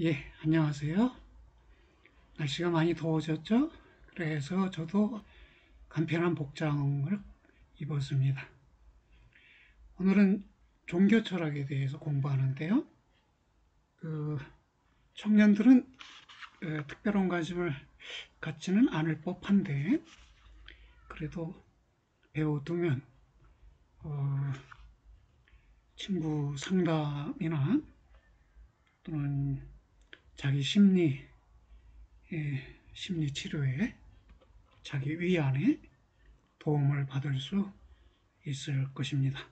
예, 안녕하세요. 날씨가 많이 더워졌죠? 그래서 저도 간편한 복장을 입었습니다. 오늘은 종교 철학에 대해서 공부하는데요. 그 청년들은 특별한 관심을 갖지는 않을 법한데 그래도 배워두면 어, 친구 상담이나 또는 자기 심리 치료에 자기 위안에 도움을 받을 수 있을 것입니다.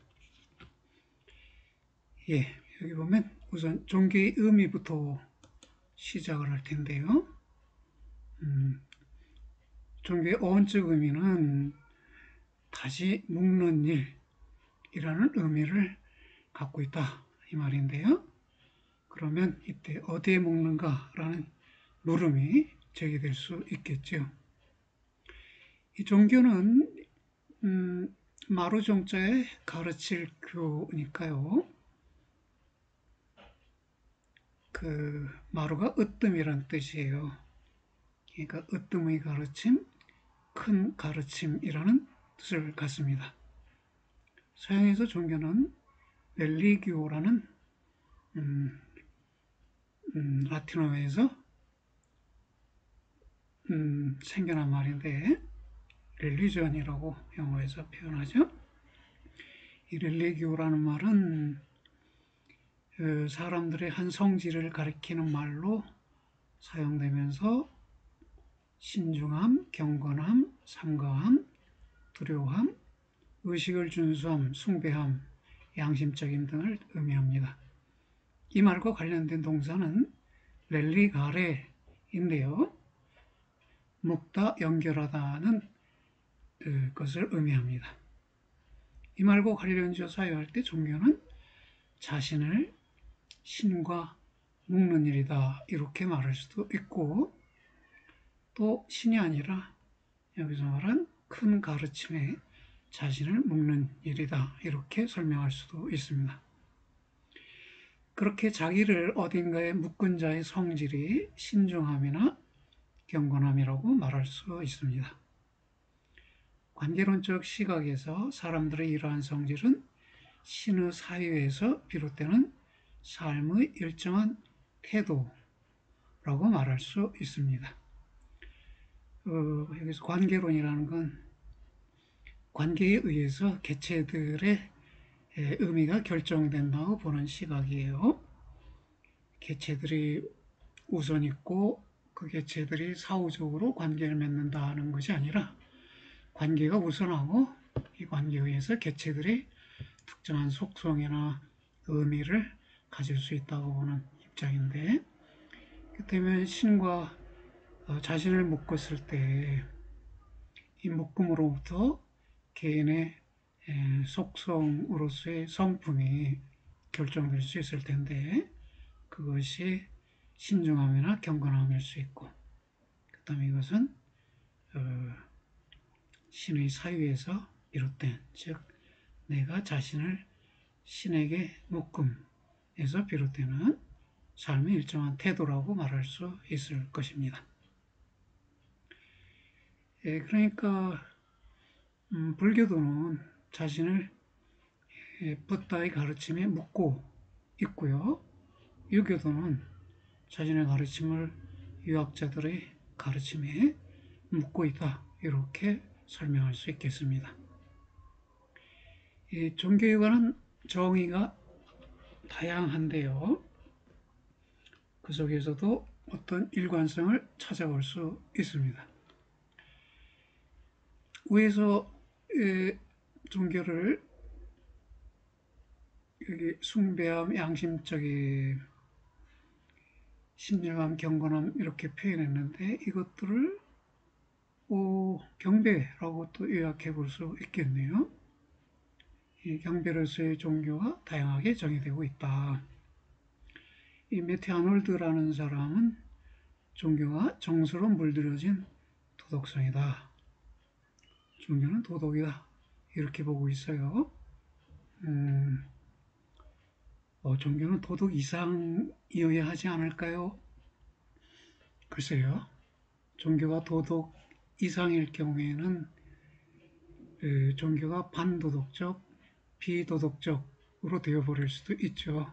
예, 여기 보면 우선 종교의 의미부터 시작을 할 텐데요. 종교의 어원적 의미는 다시 묶는 일이라는 의미를 갖고 있다 이 말인데요. 그러면 이때 어디에 묶는가라는 물음이 제기될 수 있겠죠. 이 종교는 마루 종자에 가르칠 교니까요. 그 마루가 으뜸이란 뜻이에요. 그러니까 으뜸의 가르침, 큰 가르침이라는 뜻을 갖습니다. 서양에서 종교는 렐리기오라는 라틴어에서 생겨난 말인데 렐리전이라고 영어에서 표현하죠. 이 렐리기오라는 말은 사람들의 한 성질을 가리키는 말로 사용되면서 신중함, 경건함, 삼가함, 두려워함, 의식을 준수함, 숭배함, 양심적임 등을 의미합니다. 이 말과 관련된 동사는 렐리가레인데요. 묶다, 연결하다는 것을 의미합니다. 이 말과 관련지어 사용할 때 종교는 자신을 신과 묶는 일이다 이렇게 말할 수도 있고 또 신이 아니라 여기서 말한 큰 가르침에 자신을 묶는 일이다 이렇게 설명할 수도 있습니다. 그렇게 자기를 어딘가에 묶은 자의 성질이 신중함이나 경건함이라고 말할 수 있습니다. 관계론적 시각에서 사람들의 이러한 성질은 신의 사유에서 비롯되는 삶의 일정한 태도라고 말할 수 있습니다. 여기서 관계론이라는 건 관계에 의해서 개체들의 의미가 결정된다고 보는 시각이에요. 개체들이 우선 있고 그 개체들이 사후적으로 관계를 맺는다는 것이 아니라 관계가 우선하고 이 관계에 의해서 개체들이 특정한 속성이나 의미를 가질 수 있다고 보는 입장인데 그 때문에 신과 자신을 묶었을 때 이 묶음으로부터 개인의 속성으로서의 성품이 결정될 수 있을 텐데 그것이 신중함이나 경건함일 수 있고 그 다음에 이것은 신의 사유에서 비롯된 즉 내가 자신을 신에게 묶음에서 비롯되는 삶의 일정한 태도라고 말할 수 있을 것입니다. 그러니까 불교도는 자신을 붓다의 가르침에 묶고 있고요. 유교도는 자신의 가르침을 유학자들의 가르침에 묶고 있다. 이렇게 설명할 수 있겠습니다. 이 종교에 관한 정의가 다양한데요. 그 속에서도 어떤 일관성을 찾아볼 수 있습니다. 위에서 종교를 여기 숭배함, 양심적인 신중함, 경건함 이렇게 표현했는데 이것들을 경배라고 또 요약해 볼 수 있겠네요. 이 경배로서의 종교가 다양하게 정의되고 있다. 이 매튜 아놀드라는 사람은 종교가 정서로 물들여진 도덕성이다. 종교는 도덕이다. 이렇게 보고 있어요. 종교는 도덕 이상이어야 하지 않을까요? 글쎄요. 종교가 도덕 이상일 경우에는 종교가 반도덕적, 비도덕적으로 되어버릴 수도 있죠.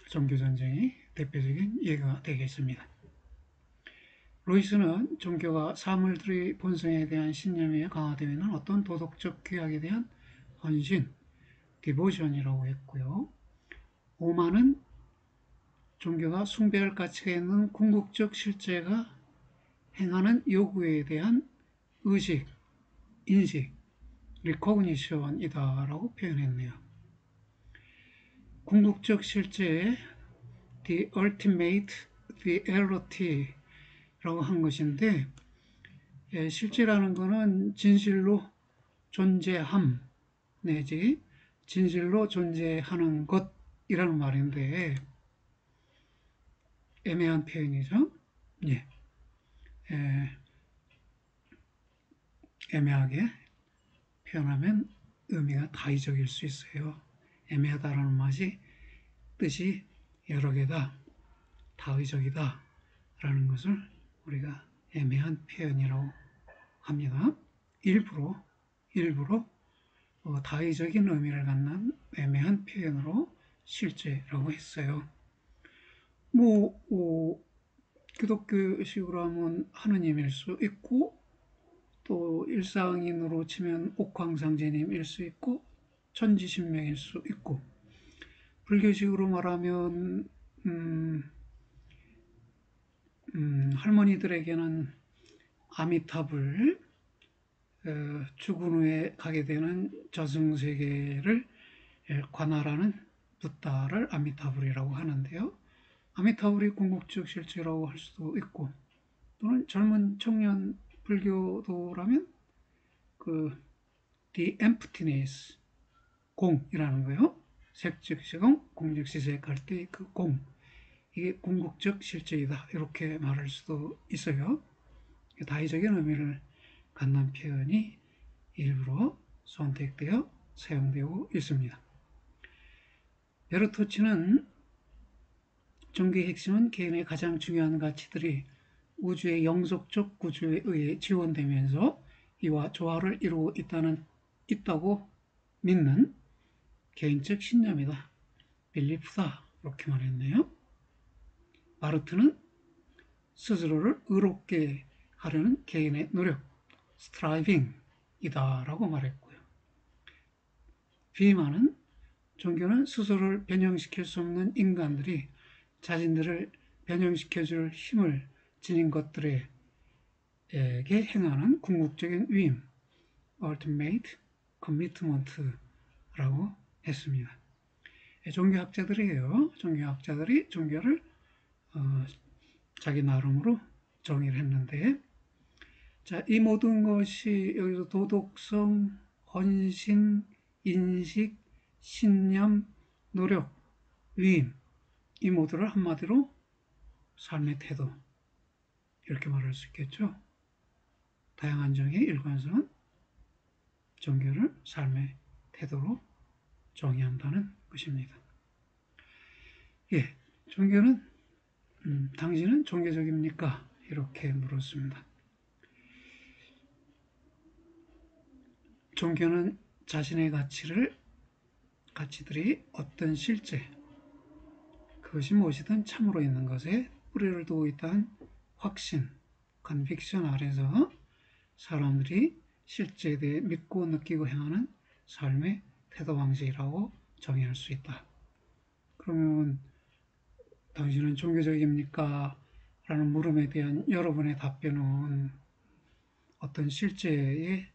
종교전쟁이 대표적인 예가 되겠습니다. 로이스는 종교가 사물들의 본성에 대한 신념이 강화되면 어떤 도덕적 규약에 대한 헌신, 디보션이라고 했고요. 오만은 종교가 숭배할 가치가 있는 궁극적 실제가 행하는 요구에 대한 의식, 인식, recognition이다라고 표현했네요. 궁극적 실제의 the ultimate reality라고 한 것인데, 실제라는 것은 진실로 존재함 내지 진실로 존재하는 것이라는 말인데 애매한 표현이죠. 예, 애매하게 표현하면 의미가 다의적일 수 있어요. 애매하다라는 맛이 뜻이 여러 개다, 다의적이다 라는 것을 우리가 애매한 표현이라고 합니다. 일부러 다의적인 의미를 갖는 애매한 표현으로 실제라고 했어요. 기독교식으로 하면 하느님일 수 있고, 또 일상인으로 치면 옥황상제님일 수 있고, 천지신명일 수 있고, 불교식으로 말하면 할머니들에게는 아미타불, 죽은 후에 가게 되는 저승세계를 관할하는 붓다를 아미타불이라고 하는데요. 아미타불이 궁극적 실제라고 할 수도 있고, 또는 젊은 청년 불교도라면 the emptiness, 공이라는 거요. 색즉시공, 공즉시색 할 때 그 공, 이게 궁극적 실제이다 이렇게 말할 수도 있어요. 다의적인 의미를 갖는 표현이 일부러 선택되어 사용되고 있습니다. 베르토치는 종교의 핵심은 개인의 가장 중요한 가치들이 우주의 영속적 구조에 의해 지원되면서 이와 조화를 이루고 있다고 믿는 개인적 신념이다. 빌리프다. 이렇게 말했네요. 마르트는 스스로를 의롭게 하려는 개인의 노력, striving이다라고 말했고요. 비만은 종교는 스스로를 변형시킬 수 없는 인간들이 자신들을 변형시켜줄 힘을 지닌 것들에게 행하는 궁극적인 위임, ultimate commitment라고 했습니다. 종교학자들이에요. 종교학자들이 종교를 자기 나름으로 정의를 했는데, 자, 이 모든 것이 여기서 도덕성, 헌신, 인식, 신념, 노력, 위임, 이 모두를 한마디로 삶의 태도 이렇게 말할 수 있겠죠. 다양한 종의 일관성은 종교를 삶의 태도로 정의한다는 것입니다. 예, 종교는 당신은 종교적입니까? 이렇게 물었습니다. 종교는 자신의 가치들이 어떤 실제, 그것이 무엇이든 참으로 있는 것에 뿌리를 두고 있다는 확신, 컨빅션 아래서 사람들이 실제에 대해 믿고 느끼고 행하는 삶의 태도 방식이라고 정의할 수 있다. 그러면 당신은 종교적입니까? 라는 물음에 대한 여러분의 답변은 어떤 실제에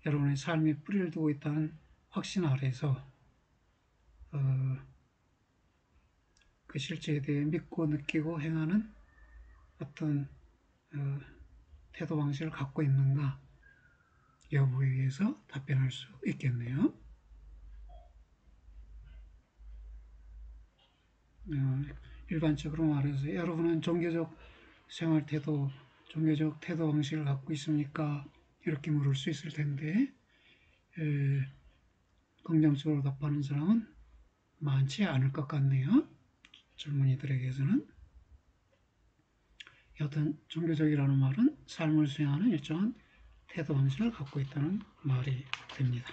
여러분의 삶에 뿌리를 두고 있다는 확신 아래서 그 실제에 대해 믿고 느끼고 행하는 어떤 태도 방식을 갖고 있는가 여부에 의해서 답변할 수 있겠네요. 일반적으로 말해서 여러분은 종교적 생활 태도, 종교적 태도 방식을 갖고 있습니까? 이렇게 물을 수 있을 텐데 긍정적으로 답하는 사람은 많지 않을 것 같네요. 젊은이들에게서는. 여튼 종교적이라는 말은 삶을 수행하는 일정한 태도 방식을 갖고 있다는 말이 됩니다.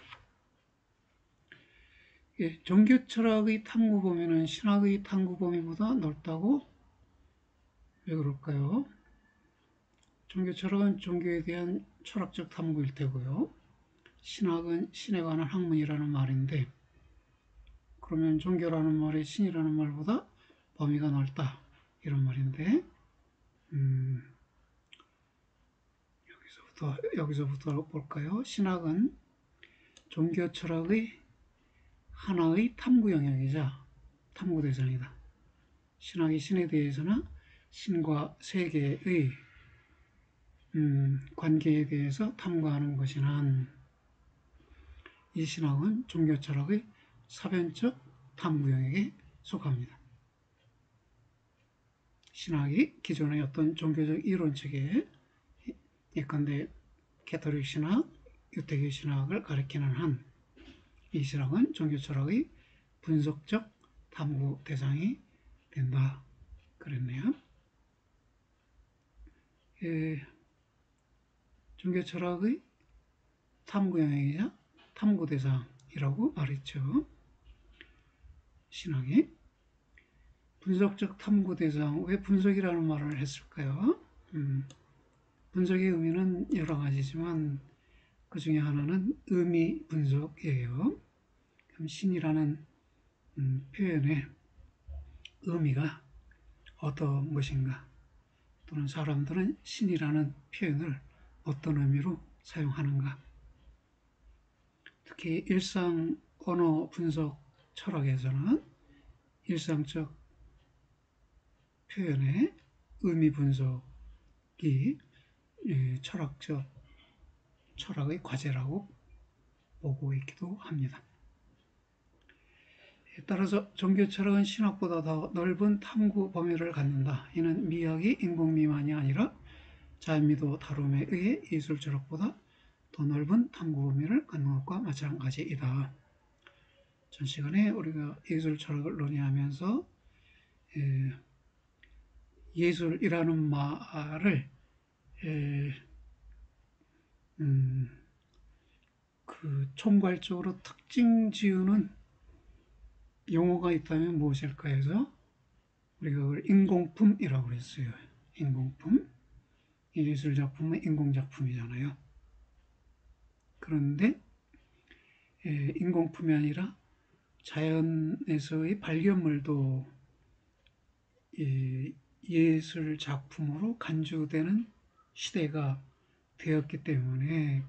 예, 종교 철학의 탐구 범위는 신학의 탐구 범위보다 넓다고? 왜 그럴까요? 종교 철학은 종교에 대한 철학적 탐구일 테고요. 신학은 신에 관한 학문이라는 말인데, 그러면 종교라는 말이 신이라는 말보다 범위가 넓다 이런 말인데, 여기서부터 볼까요? 신학은 종교 철학의 하나의 탐구 영역이자 탐구 대상이다. 신학이 신에 대해서나 신과 세계의 관계에 대해서 탐구하는 것이란 이 신학은 종교 철학의 사변적 탐구 영역에 속합니다. 신학이 기존의 어떤 종교적 이론 체계에 예컨대 캐톨릭 신학, 유태교 신학을 가리키는 한 이 신학은 종교 철학의 분석적 탐구 대상이 된다. 그랬네요. 종교 철학의 탐구 영역이자 탐구 대상이라고 말했죠. 신학이 분석적 탐구 대상, 왜 분석이라는 말을 했을까요? 분석의 의미는 여러 가지지만 그 중에 하나는 의미 분석이에요. 그럼 신이라는 표현의 의미가 어떤 것인가, 또는 사람들은 신이라는 표현을 어떤 의미로 사용하는가. 특히 일상 언어 분석 철학에서는 일상적 표현의 의미 분석이 철학의 과제라고 보고 있기도 합니다. 따라서 종교 철학은 신학보다 더 넓은 탐구 범위를 갖는다. 이는 미학이 인공미만이 아니라 자연미도 다룸에 의해 예술 철학보다 더 넓은 탐구 범위를 갖는 것과 마찬가지이다. 전 시간에 우리가 예술 철학을 논의하면서 예술이라는 말을 그 총괄적으로 특징 지우는 용어가 있다면 무엇일까 해서 우리가 그걸 인공품이라고 그랬어요. 인공품. 예술 작품은 인공작품이잖아요. 그런데 인공품이 아니라 자연에서의 발견물도 예술 작품으로 간주되는 시대가 되었기 때문에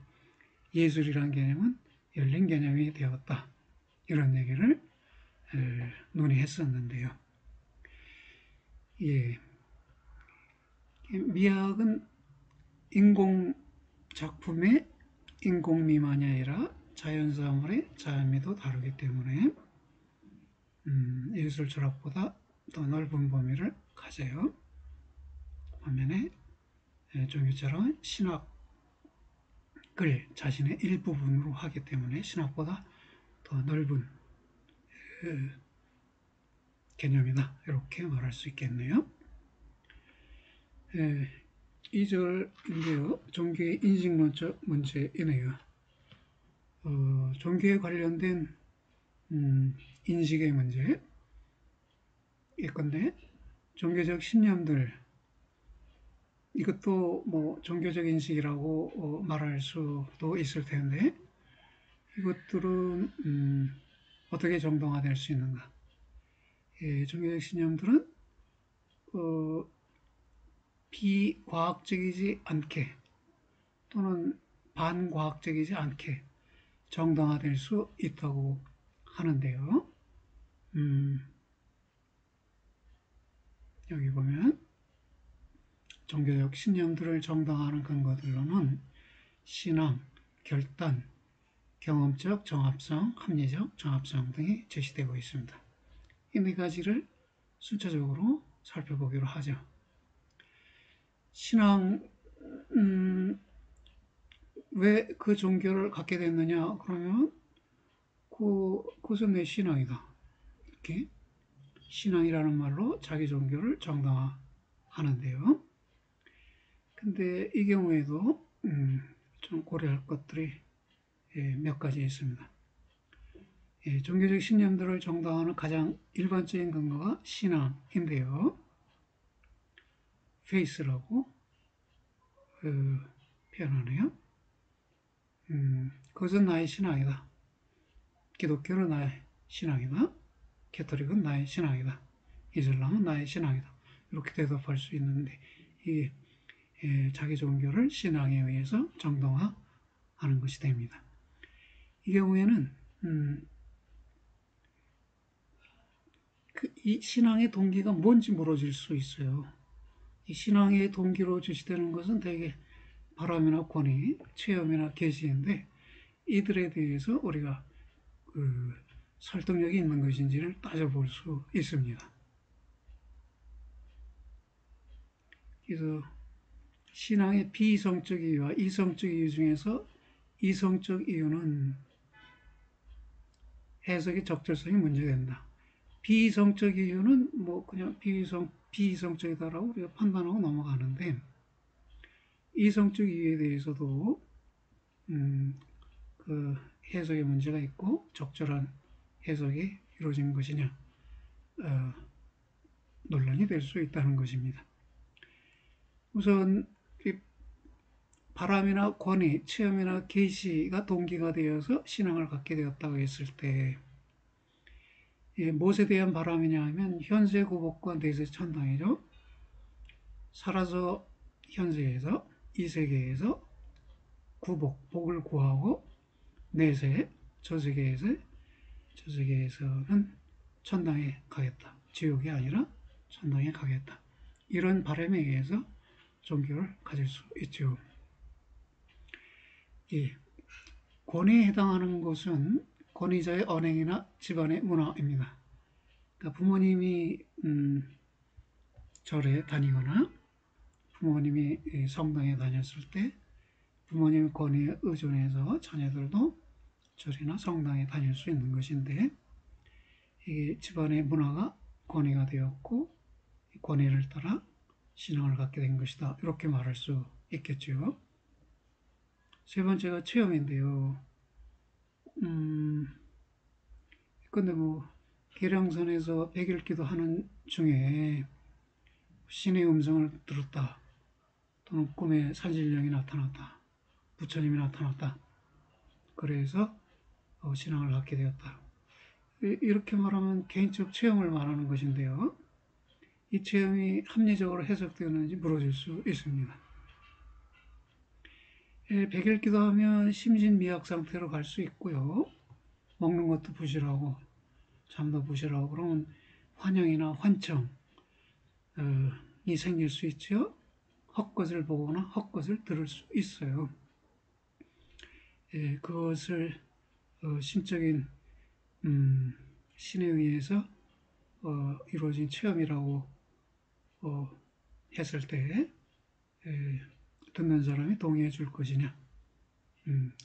예술이란 개념은 열린 개념이 되었다. 이런 얘기를 논의했었는데요. 예. 미학은 인공 작품의 인공미만이 아니라 자연사물의 자연미도 다루기 때문에 예술 철학보다 더 넓은 범위를 가져요. 반면에 종교 철학은 신학을 자신의 일부분으로 하기 때문에 신학보다 더 넓은 개념이다. 이렇게 말할 수 있겠네요. 2절인데요. 종교의 인식론적 문제이네요. 종교에 관련된 인식의 문제. 예컨대 종교적 신념들, 이것도 뭐 종교적 인식이라고 말할 수도 있을 텐데, 이것들은 어떻게 정당화될 수 있는가? 종교적 신념들은 비과학적이지 않게 또는 반과학적이지 않게 정당화될 수 있다고 하는데요. 여기 보면 종교적 신념들을 정당화하는 근거들로는 신앙, 결단, 경험적 정합성, 합리적 정합성 등이 제시되고 있습니다. 이 네 가지를 순차적으로 살펴보기로 하죠. 신앙, 왜 그 종교를 갖게 됐느냐? 그러면 그것은 내 신앙이다. 이렇게 신앙이라는 말로 자기 종교를 정당화하는데요. 근데 이 경우에도 좀 고려할 것들이 몇 가지 있습니다. 종교적 신념들을 정당화하는 가장 일반적인 근거가 신앙인데요. faith라고 표현하네요. 그것은 나의 신앙이다. 기독교는 나의 신앙이다. 캐토릭은 나의 신앙이다. 이슬람은 나의 신앙이다. 이렇게 대답할 수 있는데 이 자기 종교를 신앙에 의해서 정당화하는 것이 됩니다. 이 경우에는 이 신앙의 동기가 뭔지 물어질 수 있어요. 이 신앙의 동기로 제시되는 것은 대개 바람이나 권위, 체험이나 계시인데 이들에 대해서 우리가 설득력이 있는 것인지를 따져볼 수 있습니다. 그래서 신앙의 비이성적 이유와 이성적 이유 중에서 이성적 이유는 해석의 적절성이 문제된다. 비이성적 이유는 뭐 그냥 비이성적이다라고 우리가 판단하고 넘어가는데 이성적 이유에 대해서도 그 해석의 문제가 있고 적절한 해석이 이루어진 것이냐 논란이 될 수 있다는 것입니다. 우선 바람이나 권위, 체험이나 계시가 동기가 되어서 신앙을 갖게 되었다고 했을 때 무엇에 대한 바람이냐 하면 현세 구복과 내세 천당이죠. 살아서 현세에서 이 세계에서 구복, 복을 구하고 내세, 저 세계에서는 천당에 가겠다. 지옥이 아니라 천당에 가겠다. 이런 바람에 의해서 종교를 가질 수 있죠. 권위에 해당하는 것은 권위자의 언행이나 집안의 문화입니다. 그러니까 부모님이 절에 다니거나 부모님이 성당에 다녔을 때 부모님의 권위에 의존해서 자녀들도 절이나 성당에 다닐 수 있는 것인데 이게 집안의 문화가 권위가 되었고 권위를 따라 신앙을 갖게 된 것이다. 이렇게 말할 수 있겠죠. 세 번째가 체험인데요. 근데 뭐 계량선에서 백일기도 하는 중에 신의 음성을 들었다. 또는 꿈에 산신령이 나타났다. 부처님이 나타났다. 그래서 신앙을 갖게 되었다. 이렇게 말하면 개인적 체험을 말하는 것인데요. 이 체험이 합리적으로 해석되는지 물어질 수 있습니다. 백일기도 하면 심신미약 상태로 갈 수 있고요. 먹는 것도 부실하고 잠도 부실하고 그러면 환영이나 환청이 생길 수 있죠. 헛것을 보거나 헛것을 들을 수 있어요. 그것을 신적인 신에 의해서 이루어진 체험이라고 했을 때 듣는 사람이 동의해 줄 것이냐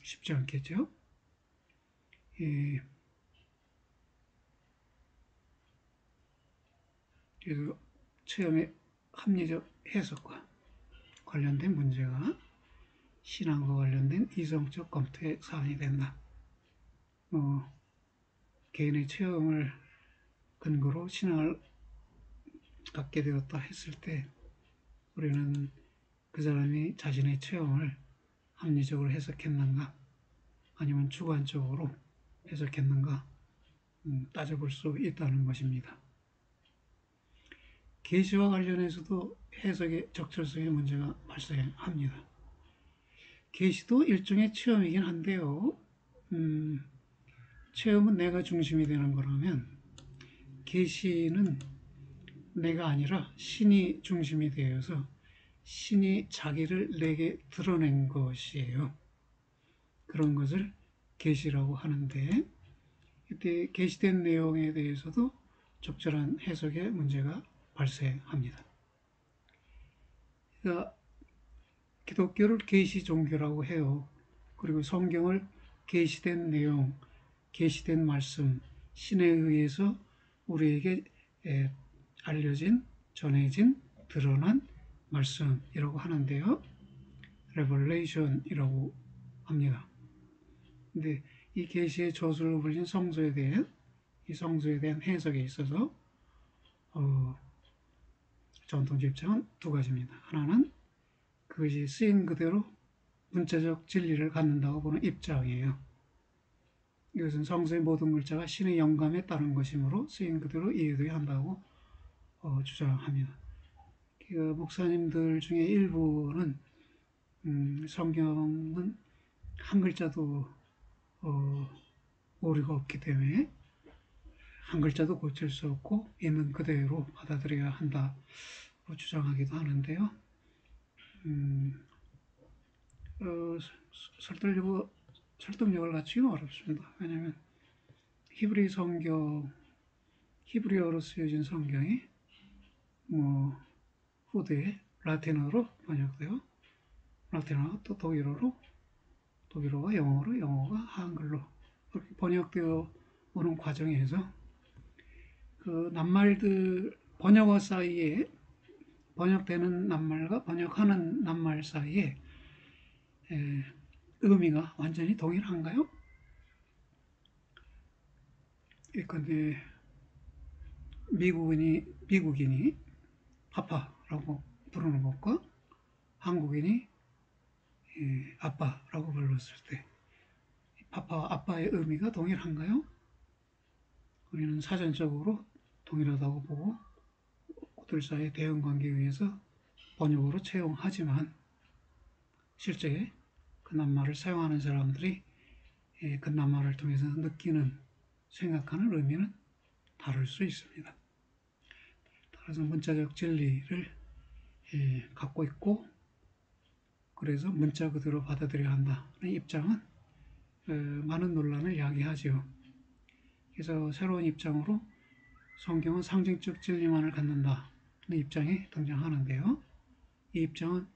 쉽지 않겠죠. 그래서 체험의 합리적 해석과 관련된 문제가 신앙과 관련된 이성적 검토의 사안이 된다. 개인의 체험을 근거로 신앙을 갖게 되었다 했을 때 우리는 그 사람이 자신의 체험을 합리적으로 해석했는가 아니면 주관적으로 해석했는가 따져볼 수 있다는 것입니다. 계시와 관련해서도 해석의 적절성의 문제가 발생합니다. 계시도 일종의 체험이긴 한데요. 체험은 내가 중심이 되는 거라면 계시는 내가 아니라 신이 중심이 되어서 신이 자기를 내게 드러낸 것이에요. 그런 것을 계시라고 하는데 이때 계시된 내용에 대해서도 적절한 해석의 문제가 발생합니다. 그러니까 기독교를 계시 종교라고 해요. 그리고 성경을 계시된 내용, 계시된 말씀, 신에 의해서 우리에게 알려진, 전해진, 드러난 말씀이라고 하는데요. Revelation이라고 합니다. 근데 이 계시의 저술로 불린 성서에 대한 이 성서에 대한 해석에 있어서 전통적 입장은 두 가지입니다. 하나는 그것이 쓰인 그대로 문자적 진리를 갖는다고 보는 입장이에요. 이것은 성서의 모든 글자가 신의 영감에 따른 것이므로 쓰인 그대로 이해되어야 한다고 주장합니다. 그 목사님들 중에 일부는 성경은 한 글자도 오류가 없기 때문에 한 글자도 고칠 수 없고 있는 그대로 받아들여야 한다고 주장하기도 하는데요. 설득력을 갖추기는 어렵습니다. 왜냐하면 히브리 성경, 히브리어로 쓰여진 성경이 후대에 라틴어로 번역되어 라틴어가 또 독일어가 영어로, 영어가 한글로 그렇게 번역되어 오는 과정에서 그 낱말들 번역어 사이에 번역되는 낱말과 번역하는 낱말 사이에 의미가 완전히 동일한가요? 예컨대 미국인이 파파라고 부르는 것과 한국인이 아빠라고 불렀을 때 파파와 아빠의 의미가 동일한가요? 우리는 사전적으로 동일하다고 보고 그들 사이의 대응관계에 의해서 번역으로 채용하지만 실제 그 낱말을 사용하는 사람들이 그 낱말을 통해서 느끼는, 생각하는 의미는 다를 수 있습니다. 따라서 문자적 진리를 갖고 있고 그래서 문자 그대로 받아들여야 한다는 입장은 많은 논란을 야기하죠. 그래서 새로운 입장으로 성경은 상징적 진리만을 갖는다는 입장이 등장하는데요. 이 입장은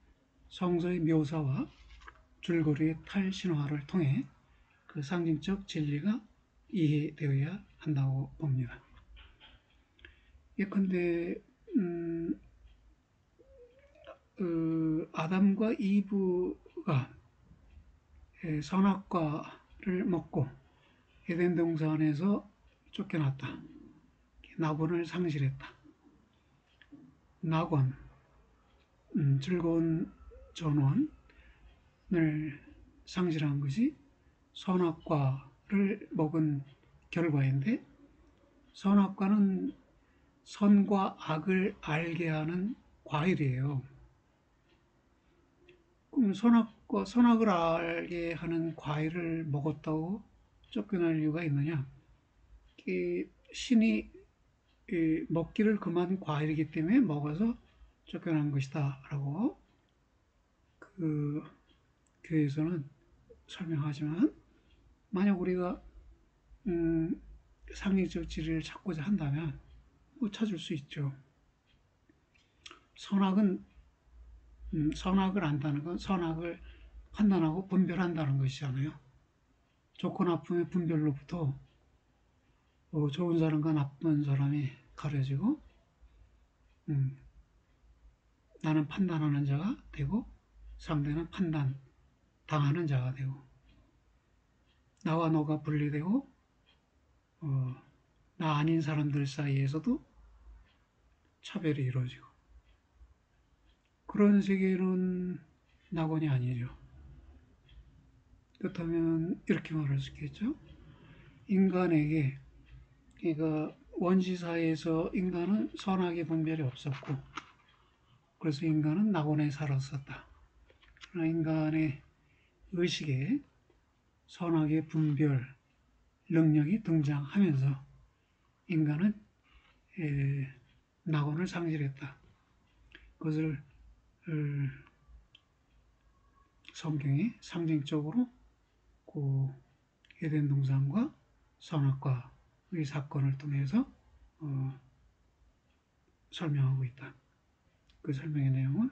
성서의 묘사와 줄거리의 탈신화를 통해 그 상징적 진리가 이해되어야 한다고 봅니다. 예컨대 아담과 이브가 선악과를 먹고 에덴 동산에서 쫓겨났다. 낙원을 상실했다. 낙원, 즐거운 전원을 상실한 것이 선악과를 먹은 결과인데 선악과는 선과 악을 알게 하는 과일이에요. 그럼 선악을 알게 하는 과일을 먹었다고 쫓겨날 이유가 있느냐? 신이 먹기를 금한 과일이기 때문에 먹어서 쫓겨난 것이다 라고 그 교회에서는 설명하지만 만약 우리가 상징적 진리를 찾고자 한다면 찾을 수 있죠. 선악을 안다는 건 선악을 판단하고 분별한다는 것이잖아요. 좋고 나쁨의 분별로부터 좋은 사람과 나쁜 사람이 가려지고 나는 판단하는 자가 되고 상대는 판단 당하는 자가 되고 나와 너가 분리되고 나 아닌 사람들 사이에서도 차별이 이루어지고 그런 세계는 낙원이 아니죠. 그렇다면 이렇게 말할 수 있겠죠. 인간에게 그러니까 원시사회에서 인간은 선악의 분별이 없었고 그래서 인간은 낙원에 살았었다. 그러나 인간의 의식에 선악의 분별 능력이 등장하면서 인간은 낙원을 상실했다. 그것을 성경이 상징적으로 그 에덴 동산과 선악과의 사건을 통해서 설명하고 있다. 그 설명의 내용은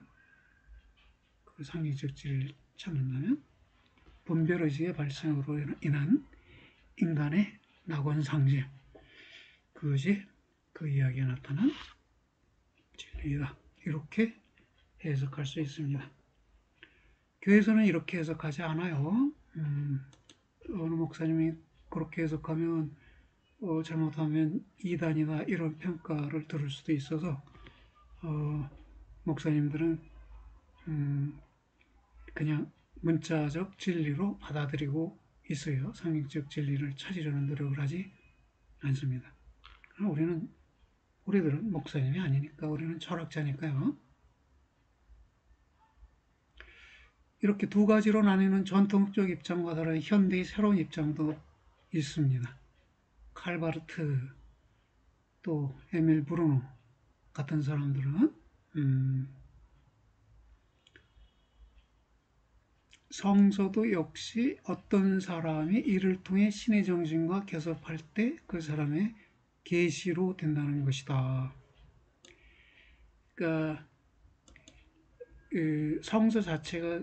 그 상징적 진리를 찾는다면 분별의식의 발생으로 인한 인간의 낙원 상실 그것이 그 이야기에 나타난 진리이다. 이렇게 해석할 수 있습니다. 교회에서는 이렇게 해석하지 않아요. 어느 목사님이 그렇게 해석하면 잘못하면 이단이나 이런 평가를 들을 수도 있어서 목사님들은 그냥 문자적 진리로 받아들이고 있어요. 성경적 진리를 찾으려는 노력을 하지 않습니다. 우리들은 목사님이 아니니까, 우리는 철학자니까요. 이렇게 두 가지로 나뉘는 전통적 입장과 다른 현대의 새로운 입장도 있습니다. 칼바르트, 또 에밀 브루노 같은 사람들은 성서도 역시 어떤 사람이 이를 통해 신의 정신과 교섭할 때 그 사람의 계시로 된다는 것이다. 그러니까 그 성서 자체가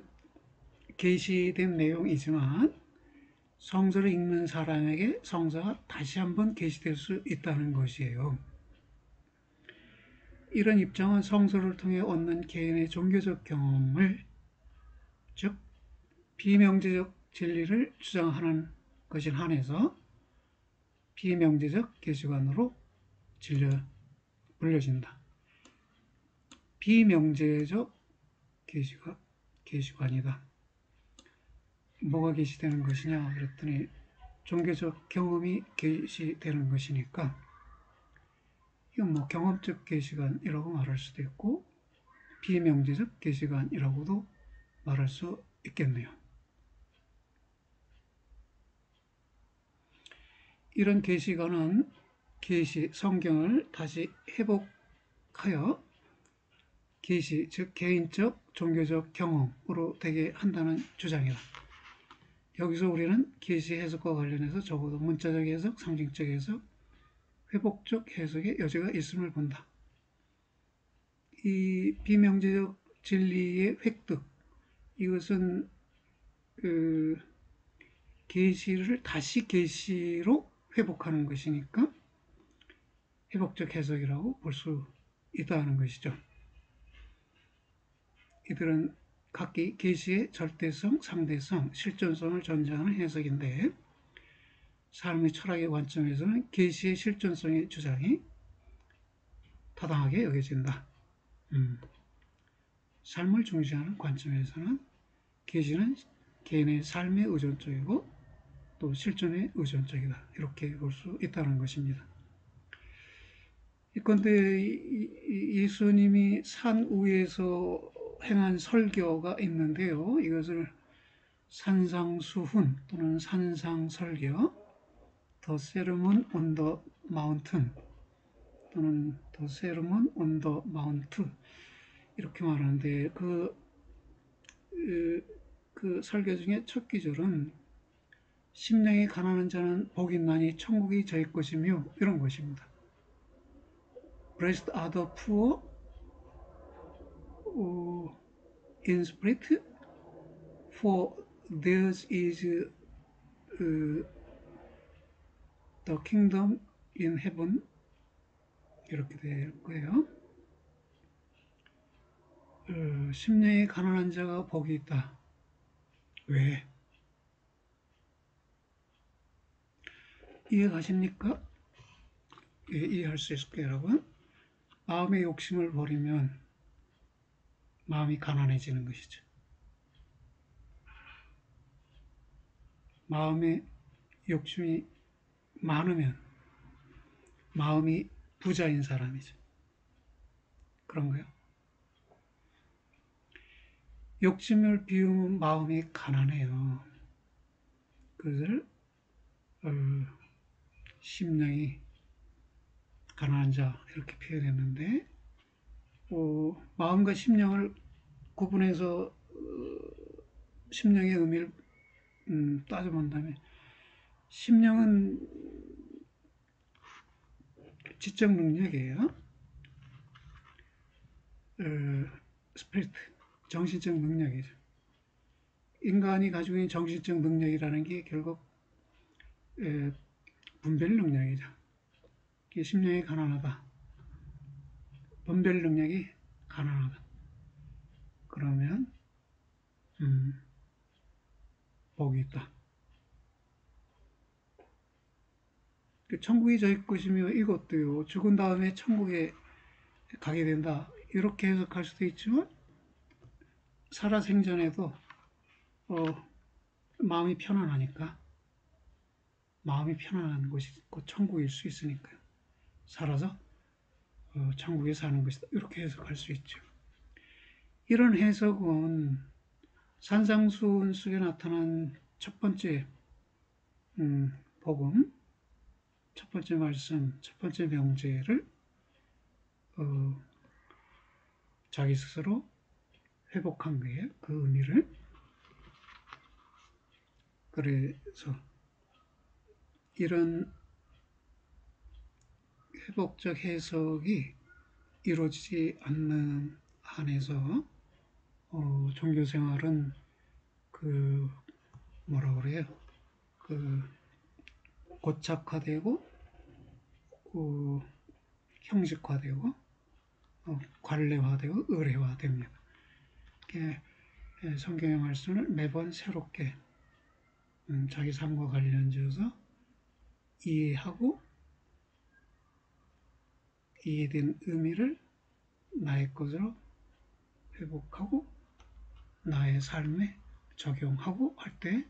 계시된 내용이지만 성서를 읽는 사람에게 성서가 다시 한번 계시될 수 있다는 것이에요. 이런 입장은 성서를 통해 얻는 개인의 종교적 경험을, 즉 비명제적 진리를 주장하는 것에 한해서 비명제적 계시관으로 불려진다. 비명제적 계시관이다. 뭐가 계시되는 것이냐 그랬더니 종교적 경험이 계시되는 것이니까 이건 뭐 경험적 계시관이라고 말할 수도 있고 비명제적 계시관이라고도 말할 수 있겠네요. 이런 계시관은 성경을 다시 회복하여 계시, 즉 개인적 종교적 경험으로 되게 한다는 주장이다. 여기서 우리는 계시 해석과 관련해서 적어도 문자적 해석, 상징적 해석, 회복적 해석의 여지가 있음을 본다. 이 비명제적 진리의 획득, 이것은 그 계시를 다시 계시로 회복하는 것이니까 회복적 해석이라고 볼 수 있다는 것이죠. 이들은 각기 계시의 절대성, 상대성, 실존성을 전제하는 해석인데 삶의 철학의 관점에서는 계시의 실존성의 주장이 타당하게 여겨진다. 삶을 중시하는 관점에서는 계시는 개인의 삶에 의존적이고 또 실존에 의존적이다. 이렇게 볼 수 있다는 것입니다. 그런데 예수님이 산 위에서 행한 설교가 있는데요. 이것을 산상수훈 또는 산상설교, The Sermon on the Mountain 또는 The Sermon on the Mount 이렇게 말하는데 그 설교 중에 첫 기절은 심령이 가난한 자는 복이 있나니 천국이 저희 것이며 이런 것입니다. Blessed are the poor in spirit, for theirs is the kingdom in heaven. 이렇게 될 거예요. 심령이 가난한 자가 복이 있다. 왜? 이해가십니까? 예, 이해할 수 있을 거예요, 여러분. 마음의 욕심을 버리면 마음이 가난해지는 것이죠. 마음의 욕심이 많으면 마음이 부자인 사람이죠. 그런가요? 욕심을 비우면 마음이 가난해요. 그것을 심령이 가난한 자 이렇게 표현했는데 마음과 심령을 구분해서 심령의 의미를 따져본다면 심령은 지적 능력이에요. 스피리트, 정신적 능력이죠. 인간이 가지고 있는 정신적 능력이라는 게 결국 분별 능력이죠. 심령이 가난하다. 분별 능력이 가난하다. 그러면 복이 있다. 천국이 저희 것이며 이것도요. 죽은 다음에 천국에 가게 된다. 이렇게 해석할 수도 있지만 살아생전에도 마음이 편안하니까 마음이 편안한 곳이 곧 천국일 수 있으니까요. 살아서 천국에 사는 것이다. 이렇게 해석할 수 있죠. 이런 해석은 산상수훈 속에 나타난 첫 번째 복음, 첫 번째 말씀, 첫 번째 명제를 자기 스스로 회복한 거예요. 그 의미를. 그래서 이런 회복적 해석이 이루어지지 않는 한에서 종교 생활은 뭐라 그래요? 고착화되고 형식화되고 관례화되고 의례화됩니다. 성경의 말씀을 매번 새롭게 자기 삶과 관련지어서 이해하고 이해된 의미를 나의 것으로 회복하고 나의 삶에 적용하고 할 때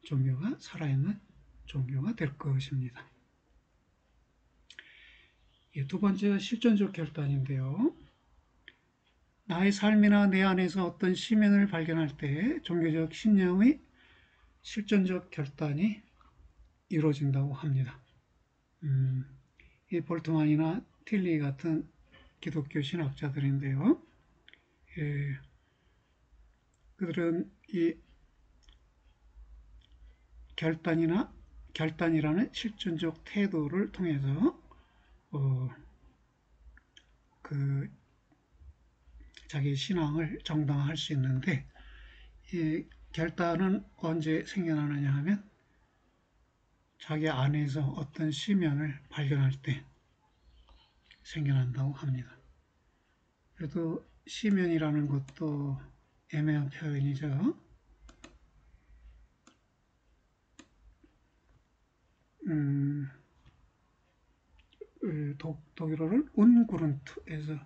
종교가 살아있는 종교가 될 것입니다. 두 번째가 실존적 결단인데요. 나의 삶이나 내 안에서 어떤 시면을 발견할 때 종교적 신념의 실존적 결단이 이루어진다고 합니다. 이 볼트만이나 틸리 같은 기독교 신학자들인데요. 그들은 이 결단이라는 실존적 태도를 통해서 자기 신앙을 정당화할 수 있는데, 이 결단은 언제 생겨나느냐 하면 자기 안에서 어떤 시면을 발견할 때 생겨난다고 합니다. 그래도 시면이라는 것도 애매한 표현이죠. 독일어를 운구른트에서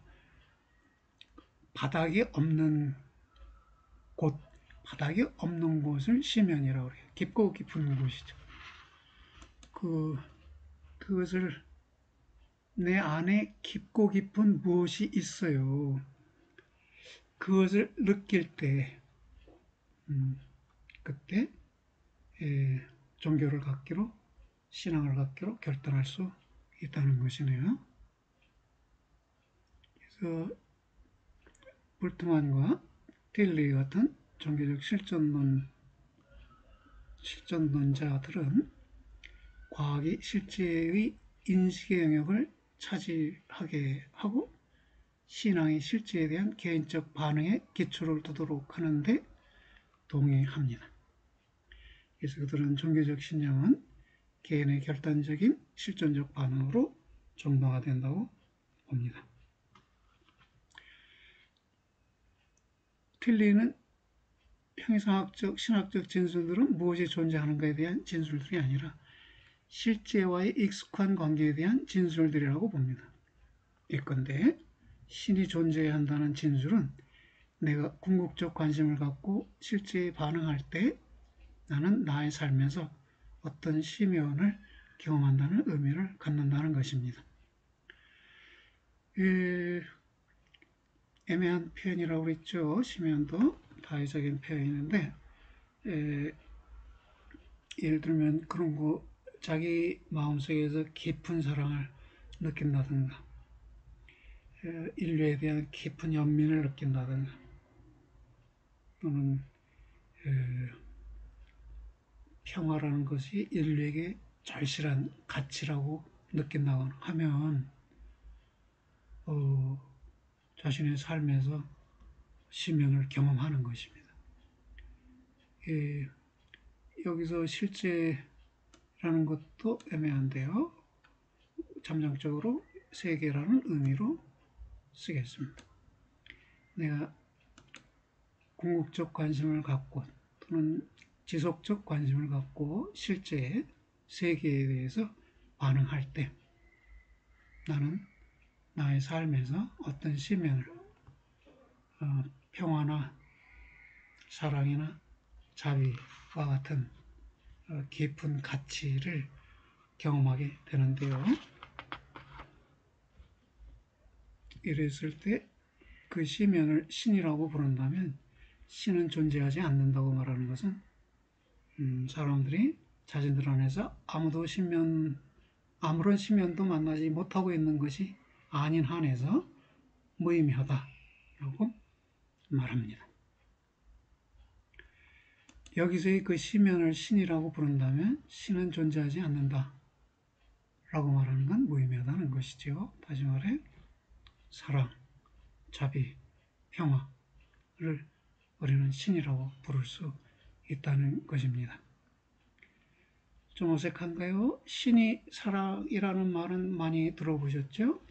바닥이 없는 곳을 시면이라고 해요. 깊고 깊은 곳이죠. 그것을 내 안에 깊고 깊은 무엇이 있어요. 그것을 느낄 때, 그때 종교를 갖기로, 신앙을 갖기로 결단할 수 있다는 것이네요. 그래서 볼트만과 틸리 같은 종교적 실존론자들은 과학이 실제의 인식의 영역을 차지하게 하고 신앙이 실제에 대한 개인적 반응에 기초를 두도록 하는데 동의합니다. 그래서 그들은 종교적 신념은 개인의 결단적인 실존적 반응으로 정당화된다고 봅니다. 틸리는 형이상학적, 신학적 진술들은 무엇이 존재하는가에 대한 진술들이 아니라 실제와의 익숙한 관계에 대한 진술들이라고 봅니다. 예컨대 신이 존재해야 한다는 진술은 내가 궁극적 관심을 갖고 실제에 반응할 때 나는 나의 삶에서 어떤 시면을 경험한다는 의미를 갖는다는 것입니다. 애매한 표현이라고 그랬죠. 시면도 다의적인 표현인데 예를 들면 그런 거 자기 마음속에서 깊은 사랑을 느낀다든가 인류에 대한 깊은 연민을 느낀다든가 또는 평화라는 것이 인류에게 절실한 가치라고 느낀다거나 하면 자신의 삶에서 시면을 경험하는 것입니다. 여기서 실제라는 것도 애매한데요. 잠정적으로 세계라는 의미로 쓰겠습니다. 내가 궁극적 관심을 갖고 또는 지속적 관심을 갖고 실제 세계에 대해서 반응할 때 나는 나의 삶에서 어떤 시면을 평화나 사랑이나 자비와 같은 깊은 가치를 경험하게 되는데요. 이랬을 때 그 시면을 신이라고 부른다면 신은 존재하지 않는다고 말하는 것은 사람들이 자신들 안에서 아무런 시면도 만나지 못하고 있는 것이 아닌 한에서 무의미하다라고 말합니다. 여기서의 그 시면을 신이라고 부른다면 신은 존재하지 않는다 라고 말하는 건 무의미하다는 것이죠. 다시 말해 사랑, 자비, 평화를 우리는 신이라고 부를 수 있다는 것입니다. 좀 어색한가요? 신이 사랑이라는 말은 많이 들어보셨죠?